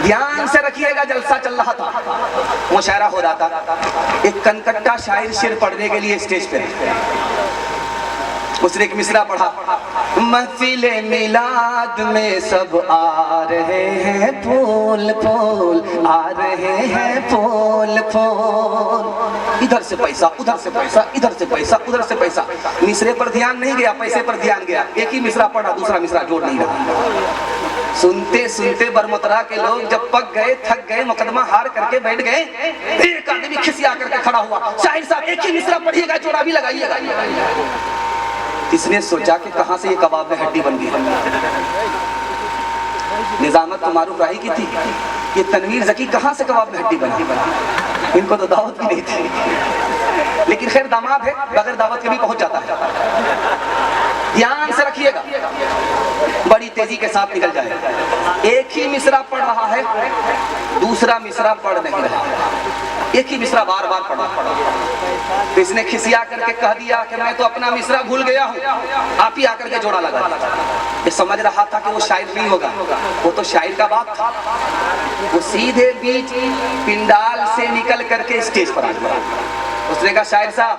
ध्यान से रखिएगा, जलसा चल रहा था, मुशायरा हो रहा था। एक कनकट्टा शायर शेर पढ़ने के लिए स्टेज पे, उसने एक मिसरा पढ़ा, महफिले मिलाद में सब आ रहे हैं फूल फूल, आ रहे हैं फूल फूल। इधर से पैसा, उधर से पैसा, इधर से पैसा, उधर से पैसा। मिसरे पर ध्यान नहीं गया, पैसे पर ध्यान गया। एक ही मिसरा पढ़ा, दूसरा मिसरा जोड़ नहीं रहा। सुनते सुनते बरमतरा के लोग जब पक गए, थक गए, मुकदमा हार करके बैठ गए, एक आदमी खिसिया करके खड़ा हुआ, शाहिर साहब एक ही मिसरा पढ़िएगा, जोड़ा भी लगाइएगा। इसने सोचा कि कहां से ये कबाब में हड्डी बन गई। निजामत तो मारूफ राही की थी, ये तनवीर ज़की कहां से कबाब में हड्डी बनी। इनको तो दावत भी नहीं थी, लेकिन खैर दामाद है, बगैर दावत के भी पहुंच जाता है। ध्यान से रखिएगा, बड़ी तेजी के साथ निकल जाए। एक ही मिसरा पढ़ रहा है, दूसरा मिसरा पढ़ नहीं रहा। एक ही मिसरा बार बार पढ़ा। तो इसने खिसिया करके कह दिया कि मैं तो अपना मिसरा भूल गया हूँ, आप ही आकर के जोड़ा लगा। ये समझ रहा था कि वो शायर नहीं होगा, वो तो शायर का बाप था। वो सीधे बीच पिंडाल से निकल करके स्टेज पर आ गया। उसने कहा, शायर साहब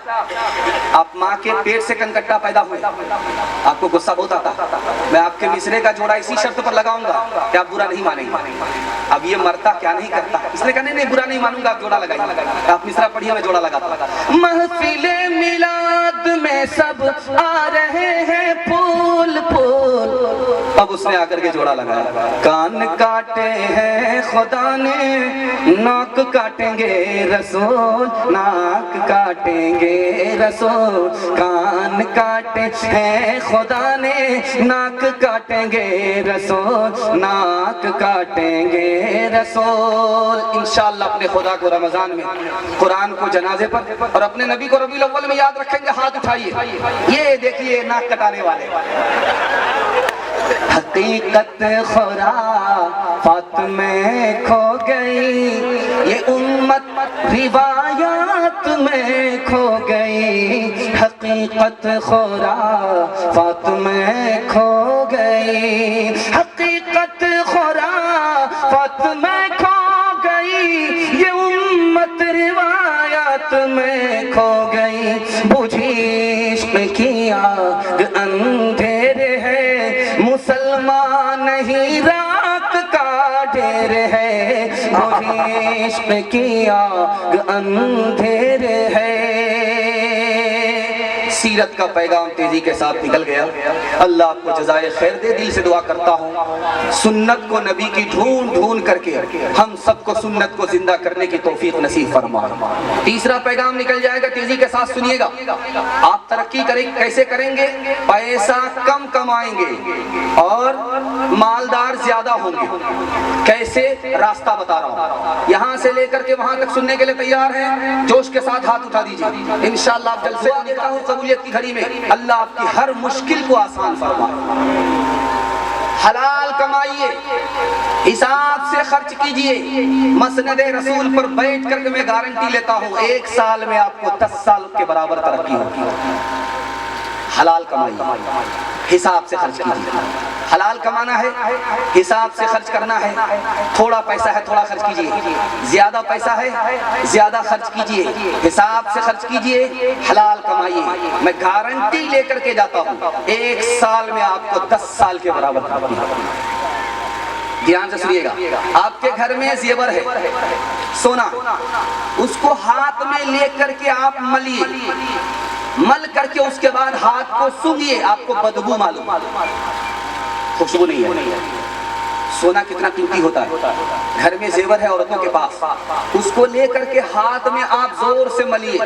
आप माँ के पेट से कनकट्टा पैदा हुए, आपको गुस्सा बहुत आता, मैं आपके मिसरे का जोड़ा इसी शर्त पर लगाऊंगा कि आप बुरा नहीं मानेंगे। अब ये मरता क्या नहीं करता। इसने कहा, नहीं बुरा नहीं मानूंगा, आप जोड़ा लगाइए, आप मिसरा पढ़िए, मैं जोड़ा लगाता। महफिले मिलाद में सब आ रहे हैं फूल फूल। अब उसने आकर के जोड़ा लगाया। कान काटे हैं खुदा ने, नाक काटेंगे रसूल, नाक काटेंगे रसूल। कान काटे हैं खुदा ने, नाक काटेंगे रसूल, नाक काटेंगे रसूल। इंशाअल्लाह अपने खुदा को रमजान में, कुरान को जनाजे पर और अपने नबी को रबीउल अव्वल में याद रखेंगे। हाथ उठाइए, ये देखिए नाक कटाने वाले। हकीकत खुराफात में खो गई, ये उम्मत रिवायात में खो गई। हकीकत खुराफात में खो गई, हकीकत खुराफात में खो गई, ये उम्मत रिवायात में खो गई। बुझी इश्क की आग अंधेरे है, मुसलमान नहीं रात का ढेर है। बुझी इश्क की आग अंधेरे है। सीरत का पैगाम तेजी के साथ निकल गया। अल्लाह आपको जज़ाए खैर दे। दिल से दुआ करता हूँ सुन्नत को नबी की ढूंढ ढूंढ करके हम सबको सुन्नत को जिंदा करने की तौफीक नसीब फरमा। तीसरा पैगाम निकल जाएगा, तेजी के साथ सुनिएगा। आप तरक्की करेंगे, कैसे करेंगे? पैसा कम कमाएंगे और मालदार ज्यादा होंगे। कैसे? रास्ता बता रहा हूँ। यहाँ से लेकर के वहां तक सुनने के लिए तैयार हैं? जोश के साथ हाथ उठा दीजिए। इंशाअल्लाह आप जलसे को देता हूँ कबूलियत की घड़ी में अल्लाह आपकी हर मुश्किल को आसान फरमाए। हलाल कमाइए, हिसाब से खर्च कीजिए। मसनदे रसूल पर बैठ करके मैं गारंटी लेता हूँ 1 साल में आपको 10 साल के बराबर तरक्की होगी। हलाल कमाइए, हिसाब से खर्च कीजिए। हलाल कमाना है, हिसाब से खर्च करना है। थोड़ा पैसा है, थोड़ा खर्च कीजिए। ज्यादा पैसा है, ज्यादा खर्च कीजिए। हिसाब से खर्च कीजिए, हलाल कमाइए। मैं गारंटी लेकर के जाता हूँ 1 साल में आपको 10 साल के बराबर तरक्की होगी। ध्यान से सुनिएगा। आपके घर में जेवर है, सोना, उसको हाथ में लेकर के आप मलिए। मल करके उसके बाद हाथ को सूंघिए, आपको बदबू मालूम, खुशबू नहीं है। सोना कितना कीमती होता है। घर में जेवर है औरतों के पास, उसको लेकर के हाथ में आप जोर से मलिए।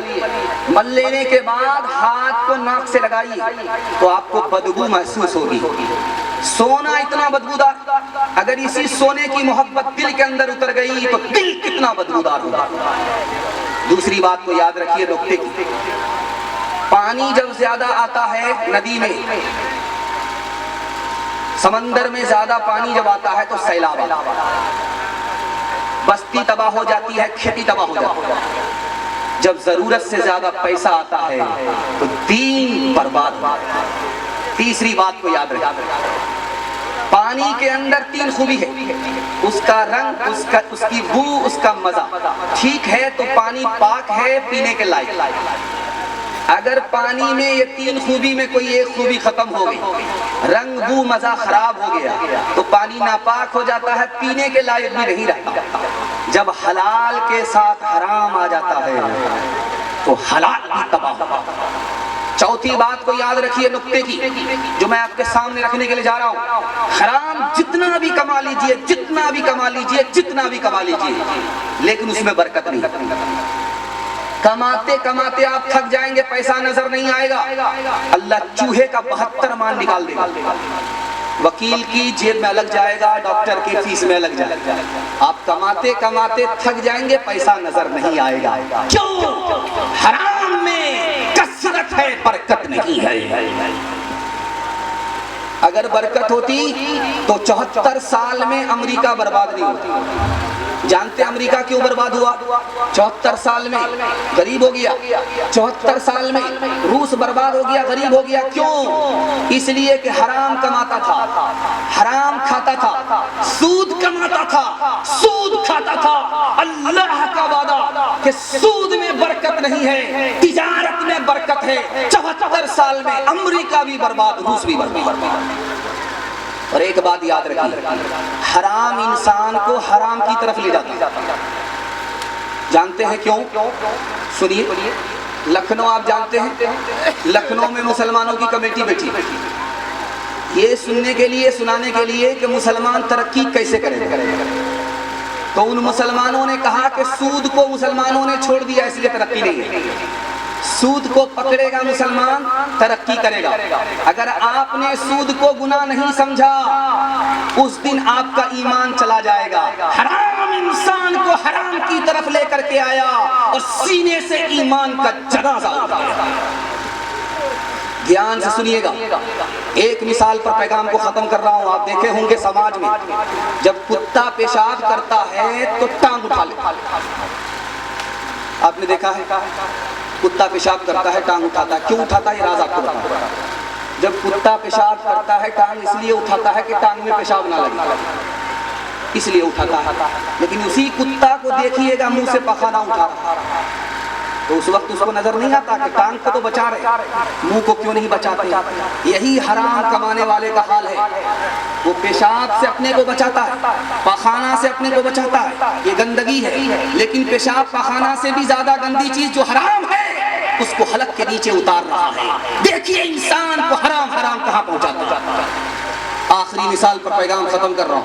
मल लेने के बाद हाथ को नाक से लगाइए तो आपको बदबू महसूस होगी। सोना इतना बदबूदार, अगर इसी सोने की मोहब्बत दिल के अंदर उतर गई तो दिल कितना बदबूदार होगा। दूसरी बात को याद रखिए नुक्ते की। पानी जब ज्यादा आता है नदी में, समंदर में ज्यादा पानी जब आता है तो सैलाब आता है, बस्ती तबाह हो जाती है, खेती तबाह हो जाती है। जब जरूरत से ज्यादा पैसा आता है तो दीन बर्बाद होता है। तीसरी बात को याद रखिए, पानी के अंदर 3 खूबी है, उसका रंग, उसकी बू, उसका मजा। ठीक है, तो पानी पाक है, पीने के लायक। अगर पानी में ये 3 खूबी में कोई एक खूबी खत्म हो गई, रंग, बू, मजा खराब हो गया, तो पानी नापाक हो जाता है, पीने के लायक भी नहीं रहता। जब हलाल के साथ हराम आ जाता है तो हलाल भी तबाह होता है। चौथी बात को याद रखिए नुक्ते की, जो मैं आपके सामने रखने के लिए जा रहा हूं। हराम जितना भी कमा लीजिए, जितना भी कमा लीजिए, जितना भी कमा लीजिए, लेकिन उसमें बरकत नहीं। कमाते कमाते आप थक जाएंगे, पैसा नजर नहीं आएगा, अल्लाह चूहे का 72 मान निकाल देगा। वकील की जेब में अलग जाएगा, डॉक्टर की फीस में अलग जाएगा। आप कमाते कमाते थक जाएंगे, पैसा नजर नहीं आएगा। क्यों? हराम में कसरत है, बरकत नहीं है। अगर बरकत होती तो 74 साल में अमेरिका बर्बाद नहीं होती। जानते अमेरिका क्यों बर्बाद हुआ? 74 साल में गरीब हो गया। 74 साल में रूस बर्बाद हो गया, गरीब हो गया। क्यों? इसलिए कि हराम कमाता था, हराम खाता था, सूद कमाता था, सूद खाता था। अल्लाह का वादा कि सूद में बरकत नहीं है, तिजारत में बरकत है। 74 साल में अमेरिका भी बर्बाद, रूस भी बर्बाद। और एक बात याद रखिए, हराम इंसान को हराम की तरफ ले जाता है। जानते हैं क्यों? सुनिए, लखनऊ आप जानते हैं, लखनऊ में मुसलमानों की कमेटी बैठी, ये सुनने के लिए, सुनाने के लिए कि मुसलमान तरक्की कैसे करेंगे। तो उन मुसलमानों ने कहा कि सूद को मुसलमानों ने छोड़ दिया, इसलिए तरक्की नहीं है। सूद को पकड़ेगा मुसलमान, तरक्की करेगा। अगर आपने सूद को गुनाह नहीं समझा, उस दिन आपका ईमान चला जाएगा। हराम इंसान को हराम की तरफ लेकर के आया और सीने से ईमान का जनाजा उठाया। ध्यान से सुनिएगा, एक मिसाल पर पैगाम को खत्म कर रहा हूं। आप देखे होंगे समाज में जब कुत्ता पेशाब करता है तो टांग उठा लेता। आपने देखा है? कुत्ता पेशाब करता है, टांग उठाता है। क्यों उठाता है? ये राज आपको बताऊं। जब कुत्ता पेशाब करता है, टांग इसलिए उठाता है कि टांग में पेशाब ना लगे, इसलिए उठाता है। लेकिन उसी कुत्ता को देखिएगा मुंह से पखाना उठा रहा है, तो उस वक्त उसको नजर नहीं आता कि टांग को तो बचा रहे, मुंह को क्यों नहीं बचाते। यही हराम कमाने वाले का हाल है। वो पेशाब से अपने को बचाता है, पखाना से अपने को बचाता है, ये गंदगी है। लेकिन पेशाब पखाना से भी ज्यादा गंदी चीज जो हराम है, उसको हलक के नीचे उतार रहा है। देखिए इंसान को हराम हराम कहाँ पहुंचाता है। आखिरी मिसाल पर पैगाम खत्म कर रहा हूँ।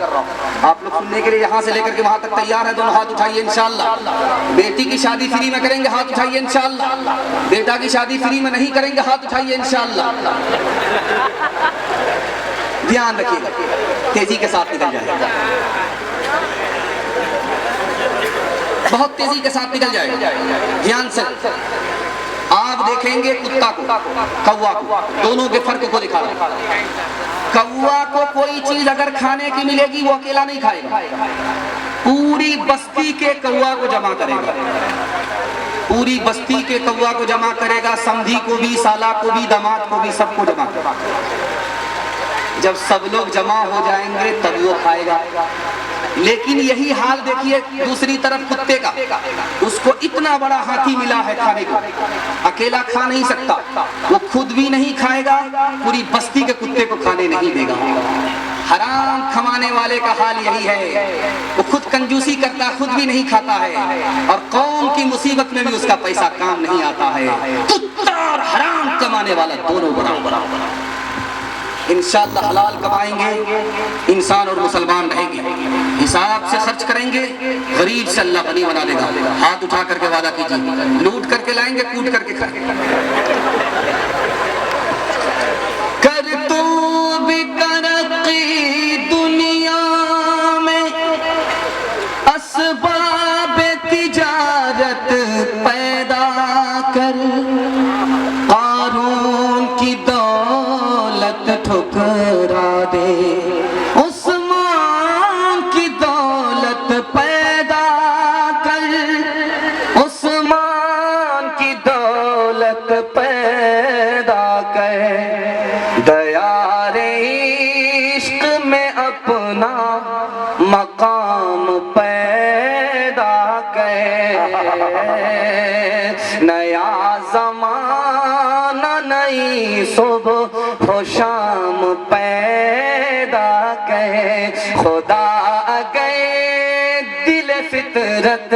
आप लोग सुनने के लिए यहाँ से लेकर के वहां तक तैयार है? दोनों हाथ उठाइए इंशाअल्लाह। बेटी की शादी फ्री में करेंगे, हाथ उठाइए इंशाअल्लाह। बेटा की शादी फ्री में नहीं करेंगे, हाथ उठाइए इंशाअल्लाह। ध्यान रखिएगा, तेजी के साथ निकल जाएगा, बहुत तेजी के साथ निकल जाएगा। ध्यान से आप देखेंगे कुत्ता को, कौवा को, दोनों के फर्क को दिखा रहा है। कौवा को कोई चीज अगर खाने की मिलेगी वो अकेला नहीं खाएगा, पूरी बस्ती के कौवा को जमा करेगा, पूरी बस्ती के कौवा को जमा करेगा, समधी को भी, साला को भी, दामाद को भी, सबको जमा करेगा। जब सब लोग जमा हो जाएंगे तब वो खाएगा। लेकिन यही हाल देखिए दूसरी तरफ कुत्ते का, उसको इतना बड़ा हाथी मिला है खाने को, अकेला खा नहीं सकता, वो खुद भी नहीं खाएगा, पूरी बस्ती के कुत्ते को खाने नहीं देगा। हराम कमाने वाले का हाल यही है, वो खुद कंजूसी करता, खुद भी नहीं खाता है, और कौम की मुसीबत में भी उसका पैसा काम नहीं आता है। कुत्ता और हराम कमाने वाला दोनों बराबर। इंशाअल्लाह हलाल कमाएंगे, इंसान और मुसलमान रहेंगे, हिसाब से खर्च करेंगे, गरीब से अल्लाह गनी बना देगा। हाथ उठा करके वादा कीजिए, लूट करके लाएंगे, कूट करके खाएंगे। कर तू भी तरक्की दुनिया में, असबाब तिजारत पैदा कर, कारून की दौलत ठुकरा दे, उस्मान की दौलत पैदा कर, उस्मान की दौलत पैदा नया जमाना नई सुबह हो शाम पैदा कहे खुदा गए दिल फितरत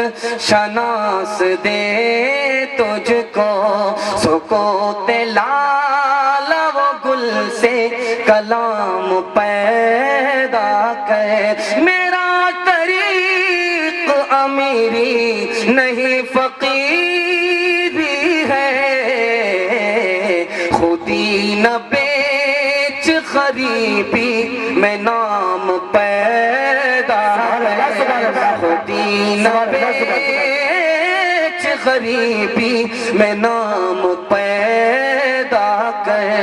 शनास दे तुझको सुकोते लाला वो गुल से कलाम पैदा करे मेरा तरीक अमीरी नहीं फकीरी है खुदी न बेच गरीबी में नाम पैदा है खुदी न बेच गरीबी में नाम पैदा कर